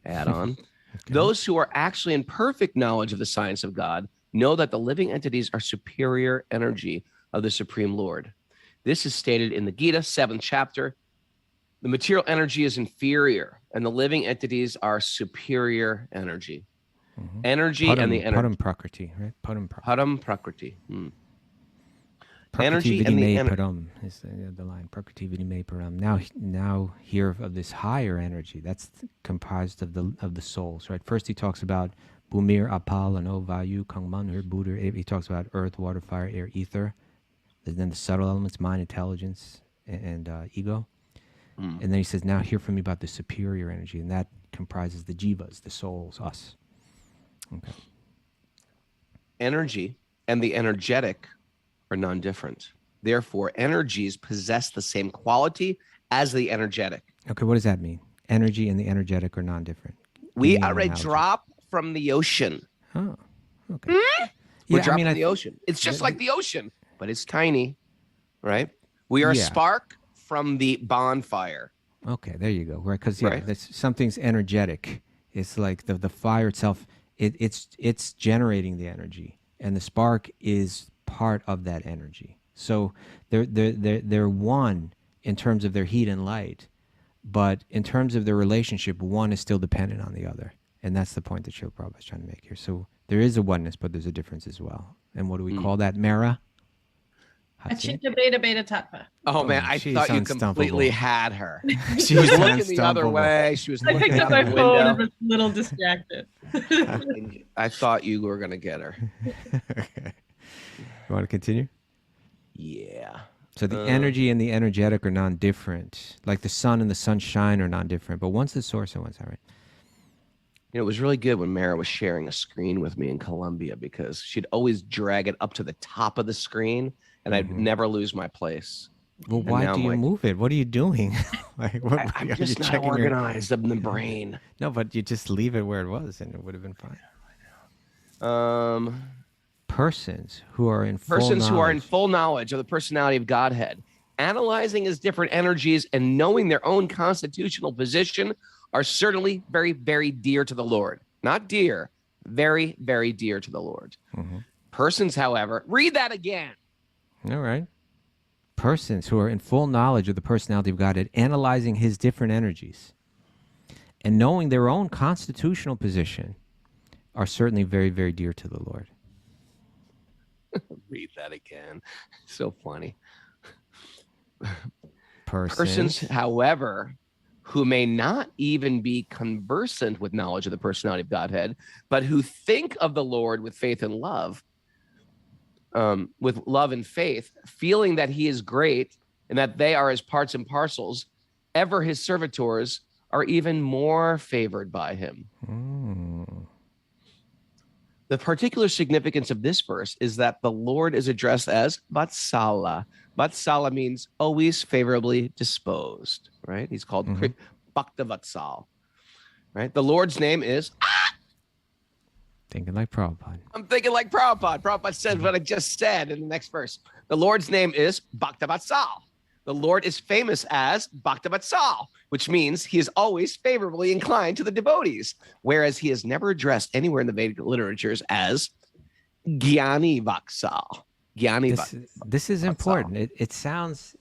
add-on. Okay. Those who are actually in perfect knowledge of the science of God know that the living entities are superior energy of the Supreme Lord. This is stated in the Gita, 7th chapter. The material energy is inferior, and the living entities are superior energy. Mm-hmm. Energy and the energy. Padam prakriti, right? Padam prakriti. Prakriti vidime param is the line. Prakriti vidime param. Now hear of this higher energy that's comprised of the souls, right? First he talks about Bhumir, Apal, Ano, Vayu, Kangman, Buddha. He talks about earth, water, fire, air, ether. And then the subtle elements, mind, intelligence, and ego. And then he says, now hear from me about the superior energy, and that comprises the jivas, the souls, us. Okay. Energy and the energetic are non-different. Therefore, energies possess the same quality as the energetic. Okay, what does that mean? Energy and the energetic are non-different. We are a drop from the ocean. Oh, okay. We're dropping the ocean. It's just like the ocean, but it's tiny, right? We are a spark from the bonfire. Okay, there you go. Right, because something's energetic. It's like the fire itself. It's generating the energy, and the spark is part of that energy. So they're one in terms of their heat and light, but in terms of their relationship, one is still dependent on the other, and that's the point that Srila Prabhupada is trying to make here. So there is a oneness, but there's a difference as well. And what do we call that, Mara? Achita beta beta tattva. Oh man, I thought you completely had her. She was looking the other way. She was I picked up my phone and was a little distracted. I thought you were gonna get her. Okay. You want to continue? Yeah. So the energy and the energetic are non-different. Like the sun and the sunshine are non-different, but one's the source and one's not, right? It was really good when Mara was sharing a screen with me in Colombia, because she'd always drag it up to the top of the screen, and I'd never lose my place. Well, why do you move it? What are you doing? I'm just not organized in the brain. No, but you just leave it where it was, and it would have been fine. Persons who are in full knowledge of the personality of Godhead, analyzing his different energies and knowing their own constitutional position, are certainly very, very dear to the Lord. Not dear, very, very dear to the Lord. Mm-hmm. Persons, however, read that again. All right. Persons who are in full knowledge of the personality of Godhead, analyzing his different energies, and knowing their own constitutional position, are certainly very, very dear to the Lord. Read that again. So funny. Persons, however, who may not even be conversant with knowledge of the personality of Godhead, but who think of the Lord with faith and love, with love and faith, feeling that he is great and that they are his parts and parcels, ever his servitors, are even more favored by him. The particular significance of this verse is that the Lord is addressed as Vatsala. Vatsala means always favorably disposed, right? He's called Bhakta Vatsal, right? The Lord's name is... Thinking like Prabhupada. I'm thinking like Prabhupada. Prabhupada said what I just said in the next verse. The Lord's name is Bhakta Vatsal. The Lord is famous as Bhakta Vatsal, which means he is always favorably inclined to the devotees, whereas he is never addressed anywhere in the Vedic literatures as Jnani Vatsal. This is important. It sounds,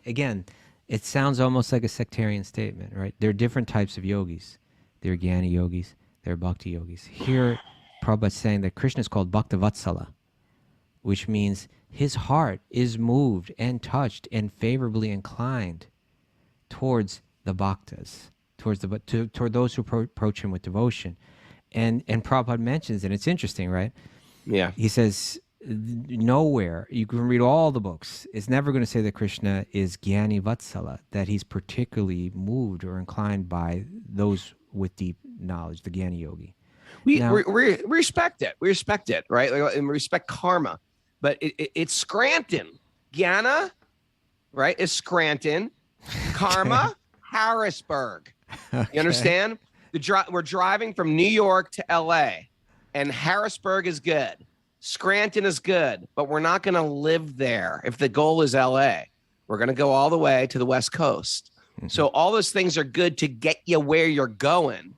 again, it sounds almost like a sectarian statement, right? There are different types of yogis. There are Jnani yogis. There are Bhakti yogis. Here, Prabhupada is saying that Krishna is called Bhakta Vatsala, which means his heart is moved and touched and favorably inclined towards the bhaktas, toward those who approach him with devotion. And Prabhupada mentions, and it's interesting, right? Yeah. He says, nowhere, you can read all the books, it's never going to say that Krishna is Jnani Vatsala, that he's particularly moved or inclined by those with deep knowledge, the Jnani yogi. We respect it. We respect it, right? And we respect karma. But it's Scranton. Jnana, right, is Scranton. Karma, Harrisburg. Okay. You understand? We're driving from New York to L.A., and Harrisburg is good. Scranton is good, but we're not going to live there if the goal is L.A. We're going to go all the way to the West Coast. So all those things are good to get you where you're going.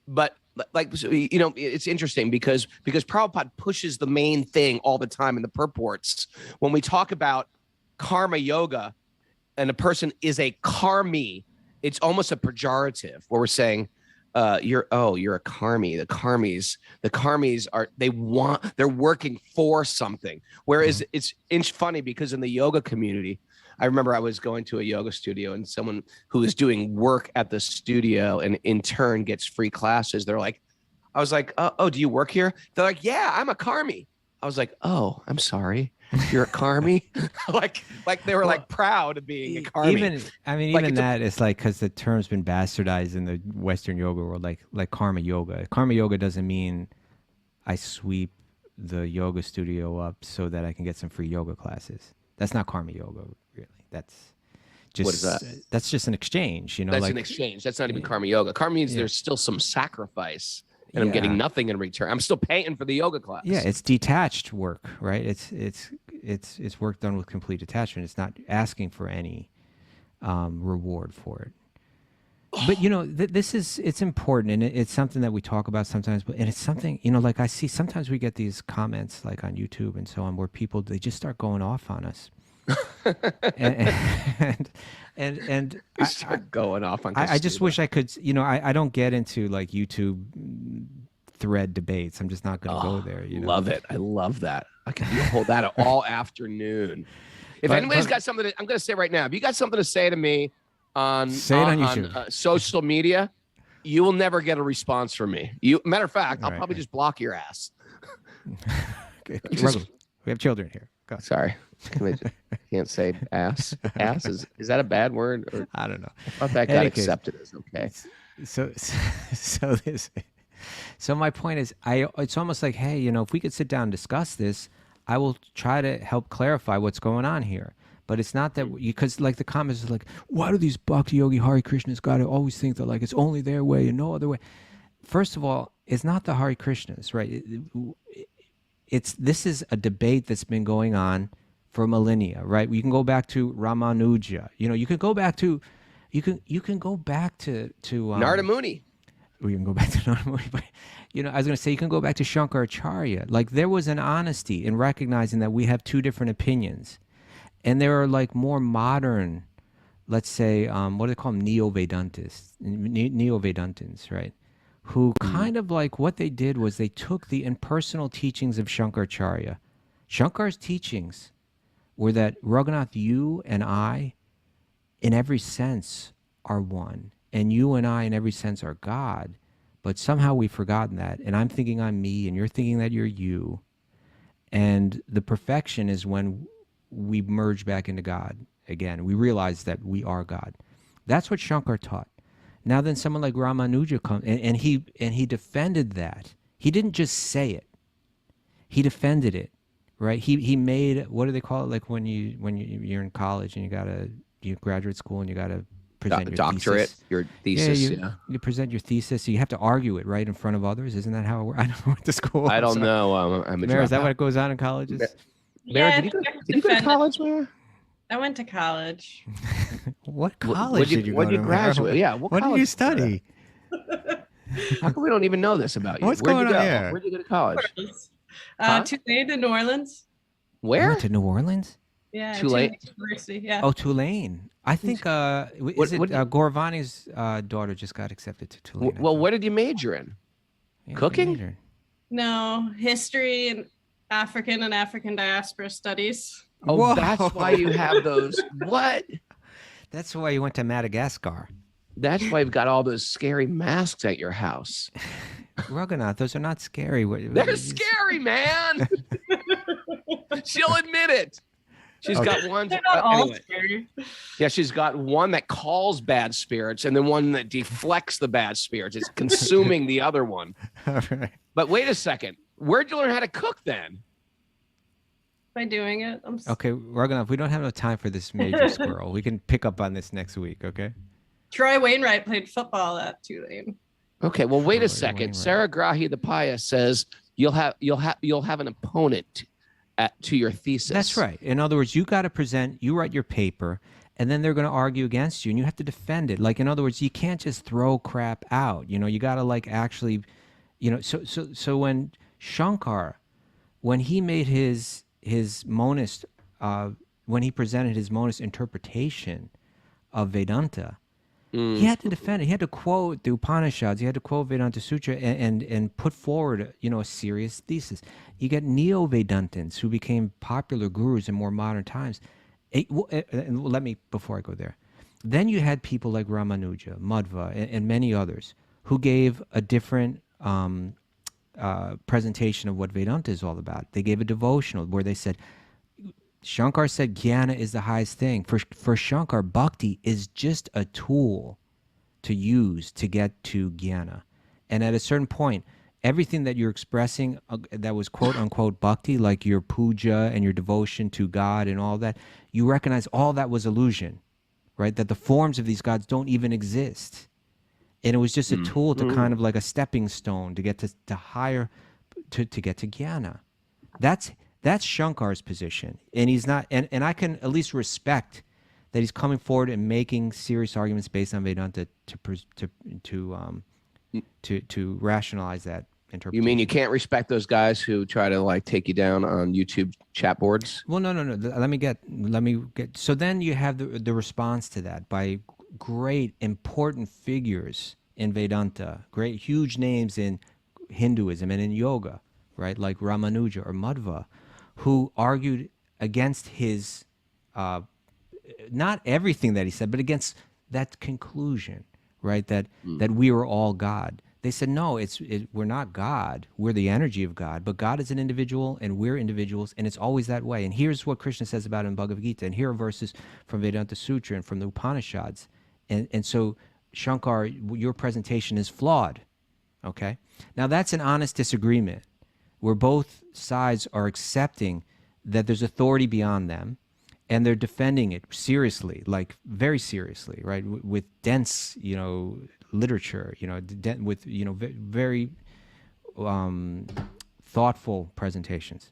But it's interesting because Prabhupada pushes the main thing all the time in the purports. When we talk about karma yoga and a person is a karmi, it's almost a pejorative where we're saying, you're a karmi. The karmis are, they're working for something. Whereas it's funny because in the yoga community, I remember I was going to a yoga studio and someone who was doing work at the studio and in turn gets free classes. I was like, oh, do you work here? They're like, yeah, I'm a karmi. I was like, oh, I'm sorry. You're a karmi? like they were proud of being a karmi. Even that is like, because the term's been bastardized in the Western yoga world, like karma yoga. Karma yoga doesn't mean I sweep the yoga studio up so that I can get some free yoga classes. That's not karma yoga, really. That's just, what is that? That's just an exchange, That's an exchange. That's not even karma yoga. Karma means there's still some sacrifice, and I'm getting nothing in return. I'm still paying for the yoga class. Yeah, it's detached work, right? It's work done with complete detachment. It's not asking for any reward for it. But it's important, and it's something that we talk about sometimes. And it's something, like I see sometimes we get these comments like on YouTube and so on where people, they just start going off on us. and start going off on. I just wish I could. I don't get into like YouTube thread debates. I'm just not going to go there. Love it. I love that. I can hold that all afternoon. If anybody's got something, I'm going to say right now. If you got something to say to me on YouTube, social media, you will never get a response from me. Matter of fact, I'll probably just block your ass. We have children here. Go. Sorry. Can't say ass. Ass is that a bad word? Or, I don't know. I thought that got accepted as okay. So my point is, it's almost like, hey, if we could sit down and discuss this, I will try to help clarify what's going on here. But it's not that, because like the comments are like, why do these Bhakti-yogi Hare Krishnas got to always think that like it's only their way and no other way? First of all, it's not the Hare Krishnas, right? This is a debate that's been going on for millennia, right? You can go back to Ramanuja. You can go back to Narada Muni. We can go back to Narada Muni, but I was going to say you can go back to Shankaracharya. Like there was an honesty in recognizing that we have two different opinions, and there are like more modern, let's say, what do they call them? Neo-Vedantins, right? Who kind of like what they did was they took the impersonal teachings of Shankaracharya. Shankar's teachings were that Raghunath, you and I, in every sense, are one, and you and I in every sense are God, but somehow we've forgotten that, and I'm thinking I'm me, and you're thinking that you're you, and the perfection is when we merge back into God again. We realize that we are God. That's what Shankar taught. Now then someone like Ramanuja comes, and he defended that. He didn't just say it. He defended it, right? He made, what do they call it? Like when you're in college and you graduate school and you gotta present your doctorate, thesis. your thesis. You present your thesis. So you have to argue it right in front of others. Isn't that how it works? I don't went to school. I don't know. I'm a Mara, is that dropout. what goes on in colleges? Yeah, did you go to college, Mara? I went to college. What college did you go to? When you graduate? Yeah. What did you study? How come we don't even know this about you? What's going on here? Where'd you go to college? Tulane in New Orleans. Where? You went to New Orleans? Yeah, Tulane? University. Yeah. Oh, Tulane. I think Goravani's daughter just got accepted to Tulane. Well, what did you major in? Yeah, Cooking? No, history and African diaspora studies. Oh, Whoa. that's why you have those. What? That's why you went to Madagascar. That's why you've got all those scary masks at your house. Raghunath, those are not scary. They're scary, man. She'll admit it. She's got one. They're not all scary. Yeah, she's got one that calls bad spirits and then one that deflects the bad spirits. It's consuming the other one. All right. But wait a second. Where'd you learn how to cook then? By doing it. Okay, Raghunath, we don't have enough time for this major squirrel. We can pick up on this next week, okay? Troy Wainwright played football at Tulane. Okay, well, wait a second. Sarah Grahi the Pious says you'll have an opponent to your thesis. That's right. In other words, you got to present. You write your paper, and then they're going to argue against you, and you have to defend it. Like, in other words, you can't just throw crap out. You know, you got to like actually, you know. So when Shankar, when he made his monist, when he presented his monist interpretation of Vedanta. He had to defend it. He had to quote the Upanishads. He had to quote Vedanta Sutra and put forward, you know, a serious thesis. You get neo-Vedantins who became popular gurus in more modern times. And let me, before I go there, then you had people like Ramanuja, Madhva, and many others who gave a different presentation of what Vedanta is all about. They gave a devotional where they said, Shankar said jnana is the highest thing. For Shankar, bhakti is just a tool to use to get to jnana. And at a certain point, everything that you're expressing that was quote unquote bhakti, like your puja and your devotion to God and all that, you recognize all that was illusion, right? That the forms of these gods don't even exist. And it was just a tool to kind of like a stepping stone to get to higher, to get to jnana. That's Shankar's position, and he's not. And I can at least respect that he's coming forward and making serious arguments based on Vedanta to rationalize that interpretation. You mean you can't respect those guys who try to like take you down on YouTube chat boards? Well, no. Let me get. So then you have the response to that by great important figures in Vedanta, great huge names in Hinduism and in yoga, right? Like Ramanuja or Madhva, who argued against his, not everything that he said, but against that conclusion, right? That we are all God. They said, no, we're not God. We're the energy of God. But God is an individual, and we're individuals, and it's always that way. And here's what Krishna says about it in Bhagavad Gita. And here are verses from Vedanta Sutra and from the Upanishads. And so, Shankar, your presentation is flawed, okay? Now, that's an honest disagreement, where both sides are accepting that there's authority beyond them, and they're defending it seriously, like very seriously, right? With dense, you know, literature, you know, with, you know, very thoughtful presentations.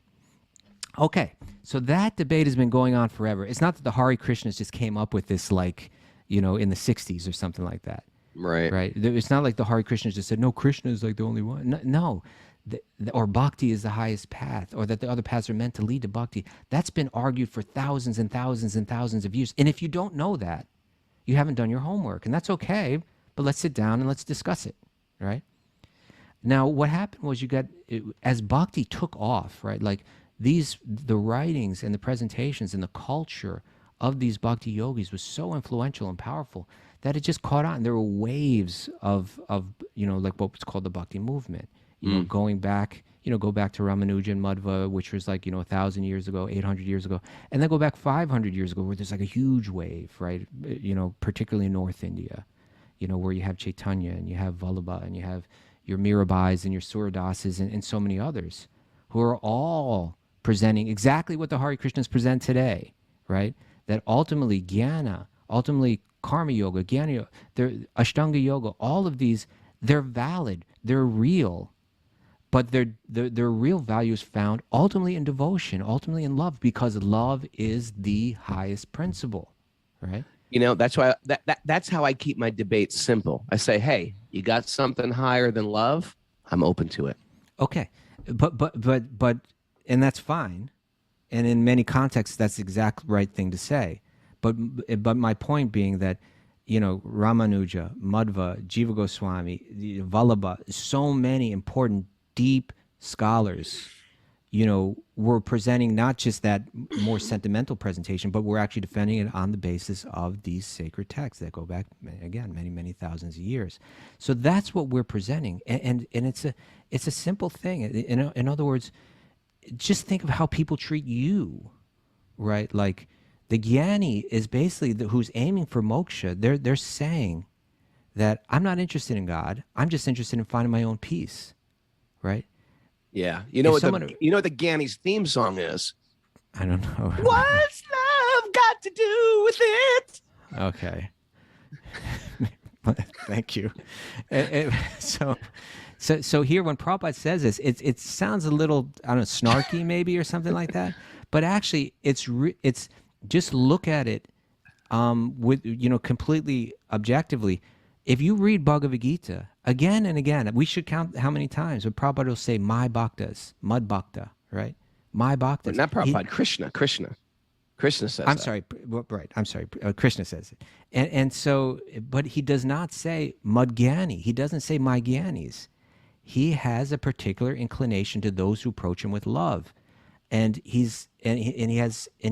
Okay, so that debate has been going on forever. It's not that the Hare Krishnas just came up with this, like, you know, in the 60s or something like that. Right. Right. It's not like the Hare Krishnas just said, no, Krishna is like the only one. No. Or bhakti is the highest path, or that the other paths are meant to lead to bhakti. That's been argued for thousands and thousands and thousands of years. And if you don't know that, you haven't done your homework. And that's okay, but let's sit down and let's discuss it, right? Now, what happened was as bhakti took off, right? Like the writings and the presentations and the culture of these bhakti yogis was so influential and powerful that it just caught on. There were waves of like what's called the Bhakti movement. Going back, go back to Ramanuja and Madhva, which was like 1,000 years ago, 800 years ago, and then go back 500 years ago, where there's like a huge wave, right? Particularly in North India, where you have Chaitanya and you have Vallabha and you have your Mirabais and your Suradases and so many others, who are all presenting exactly what the Hare Krishnas present today, right? That ultimately jnana, ultimately karma yoga, jnana yoga, Ashtanga yoga, all of these, they're valid, they're real, but their real value is found ultimately in devotion, ultimately in love, because love is the highest principle, right? That's why that's how I keep my debates simple. I say, hey, you got something higher than love? I'm open to it. Okay, but and that's fine, and in many contexts that's the exact right thing to say. But my point being that Ramanuja, Madhva, Jiva Goswami, Vallabha, so many important deep scholars, were presenting not just that more sentimental presentation, but we're actually defending it on the basis of these sacred texts that go back, again, many, many thousands of years. So that's what we're presenting. And it's a simple thing. In other words, just think of how people treat you, right? Like the Jnani is basically who's aiming for moksha. They're saying that I'm not interested in God. I'm just interested in finding my own peace, right? Yeah. You know what the Gannys theme song is? I don't know. What's love got to do with it? Okay. Thank you. So here, when Prabhupada says this, it sounds a little, I don't know, snarky maybe or something like that. But actually, it's just look at it with completely objectively. If you read Bhagavad Gita again and again, we should count how many times. But Prabhupada will say, "My bhaktas, mud bhakta," right? My bhaktas. But not Prabhupada. Krishna says. I'm sorry. Right. I'm sorry. Krishna says it, and so, but he does not say mudgyani. He doesn't say my gyanis. He has a particular inclination to those who approach him with love, and he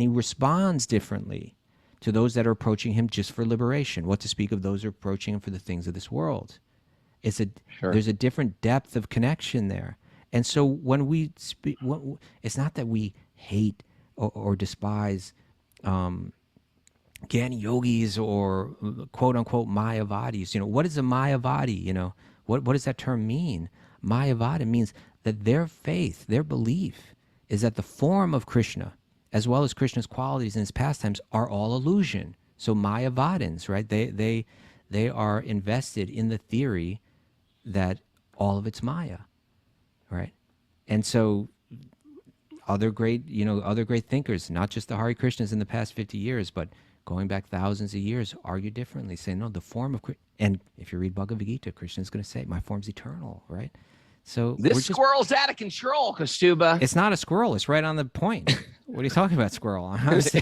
responds differently to those that are approaching him just for liberation. What to speak of those who are approaching him for the things of this world? There's a different depth of connection there. And so when we speak, it's not that we hate or despise Jnana yogis or quote unquote Mayavadis. What is a Mayavadi? What does that term mean? Mayavada means that their faith, their belief is that the form of Krishna, as well as Krishna's qualities and his pastimes, are all illusion. So Mayavadins, right? They are invested in the theory that all of it's Maya, right? And so other great thinkers, not just the Hare Krishnas in the past 50 years, but going back thousands of years, argue differently, saying, no, the form of Krishna, and if you read Bhagavad Gita, Krishna's going to say, my form's eternal, right? So this squirrel's out of control, Kaustubha. It's not a squirrel. It's right on the point. What are you talking about, squirrel? This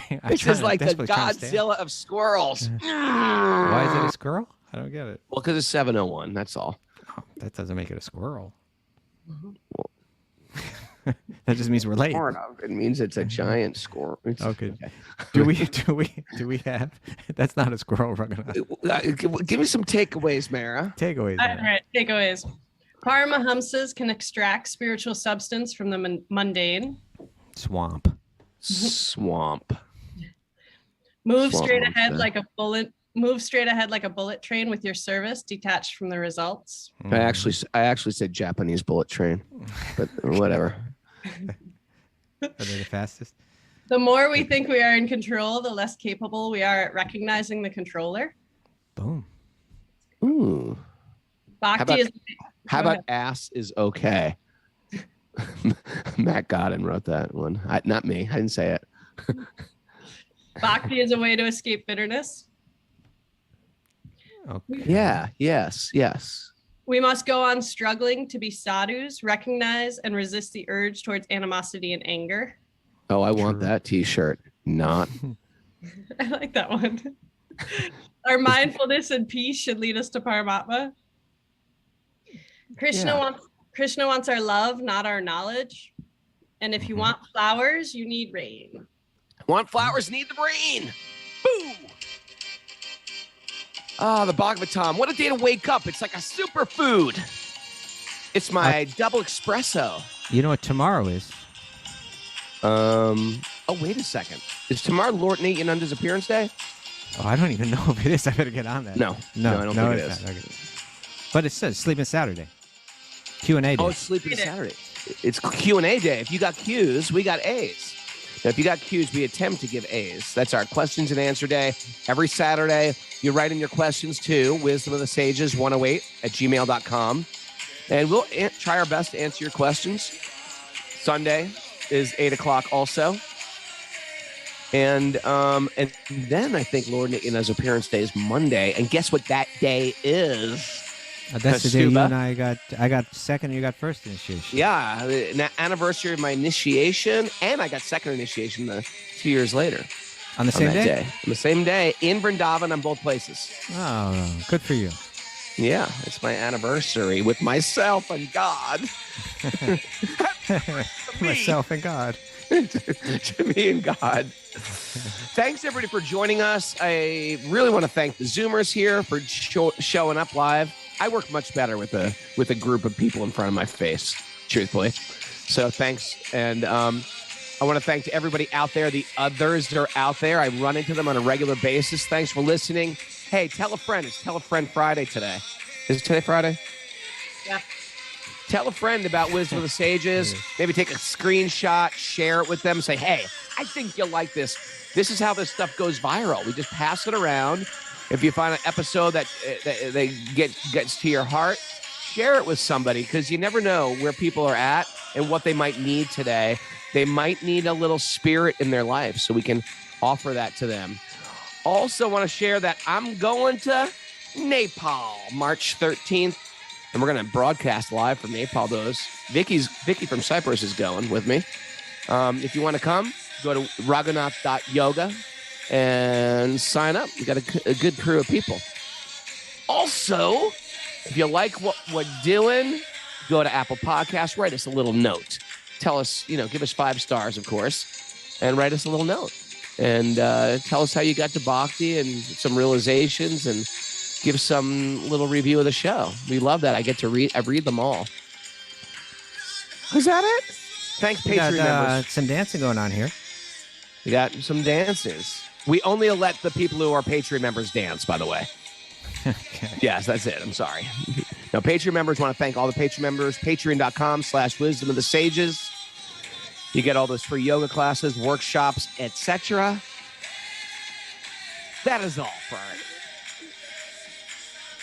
is like the Godzilla of squirrels. Why is it a squirrel? I don't get it. Well, because it's 701. That's all. Oh, that doesn't make it a squirrel. Well, that just means we're late. It means it's a giant squirrel. Okay. Do we have? That's not a squirrel, Raghunath. Give me some takeaways, Mara. Takeaways. All right, takeaways. Paramahamsas can extract spiritual substance from the mundane. Swamp. Move straight ahead like a bullet. Move straight ahead like a bullet train with your service, detached from the results. I actually said Japanese bullet train, but whatever. Are they the fastest? The more we think we are in control, the less capable we are at recognizing the controller. Boom. Ooh. How about ass is okay? Matt Godin wrote that one. Not me. I didn't say it. Bhakti is a way to escape bitterness. Okay. Yeah. Yes. We must go on struggling to be sadhus, recognize and resist the urge towards animosity and anger. Oh, I want that T-shirt. Not. I like that one. Our mindfulness and peace should lead us to Paramatma. Krishna wants our love, not our knowledge. And if you want flowers, you need rain. Want flowers, need the rain. Boo! Oh, the Bhagavatam. What a day to wake up. It's like a superfood. It's my double espresso. You know what tomorrow is? Oh, wait a second. Is tomorrow Lord Nityananda's appearance day? Oh, I don't even know if it is. I better get on that. No, I don't think it is. Okay. But it says Sleeping Saturday. Q&A day. Oh, it's Sleeping Saturday. It's Q&A day. If you got Q's, we got A's. Now, if you got Q's, we attempt to give A's. That's our questions and answer day. Every Saturday, you write in your questions to wisdomofthesages108@gmail.com. And we'll try our best to answer your questions. Sunday is 8 o'clock also. And then I think Lord Nityananda's appearance day is Monday. And guess what that day is? That's the day you and I got second and you got first initiation. Yeah, the anniversary of my initiation, and I got second initiation 2 years later. On the same day? On the same day, in Vrindavan on both places. Oh, good for you. Yeah, it's my anniversary with myself and God. Myself and God. To me and God. Thanks, everybody, for joining us. I really want to thank the Zoomers here for showing up live. I work much better with a group of people in front of my face, truthfully. So thanks. And I want to thank everybody out there, the others that are out there. I run into them on a regular basis. Thanks for listening. Hey, tell a friend. It's Tell a Friend Friday today. Is it today Friday? Yeah. Tell a friend about Wisdom of the Sages. Maybe take a screenshot, share it with them. Say, hey, I think you'll like this. This is how this stuff goes viral. We just pass it around. If you find an episode that gets to your heart, share it with somebody, because you never know where people are at and what they might need today. They might need a little spirit in their life, so we can offer that to them. Also want to share that I'm going to Nepal March 13th, and we're going to broadcast live from Nepal. Vicky from Cyprus is going with me. If you want to come, go to Raghunath.yoga and sign up. We got a good crew of people. Also, if you like what we're doing, go to Apple Podcasts, write us a little note. Tell us, give us 5 stars, of course, and write us a little note. And tell us how you got to Bhakti and some realizations, and give some little review of the show. We love that. I read them all. Is that it? Thanks, Patreon members. Some dancing going on here. We got some dances. We only let the people who are Patreon members dance, by the way. Okay. Yes, that's it. I'm sorry. Now, Patreon members, want to thank all the Patreon members. Patreon.com/Wisdom of the Sages. You get all those free yoga classes, workshops, etc. That is all for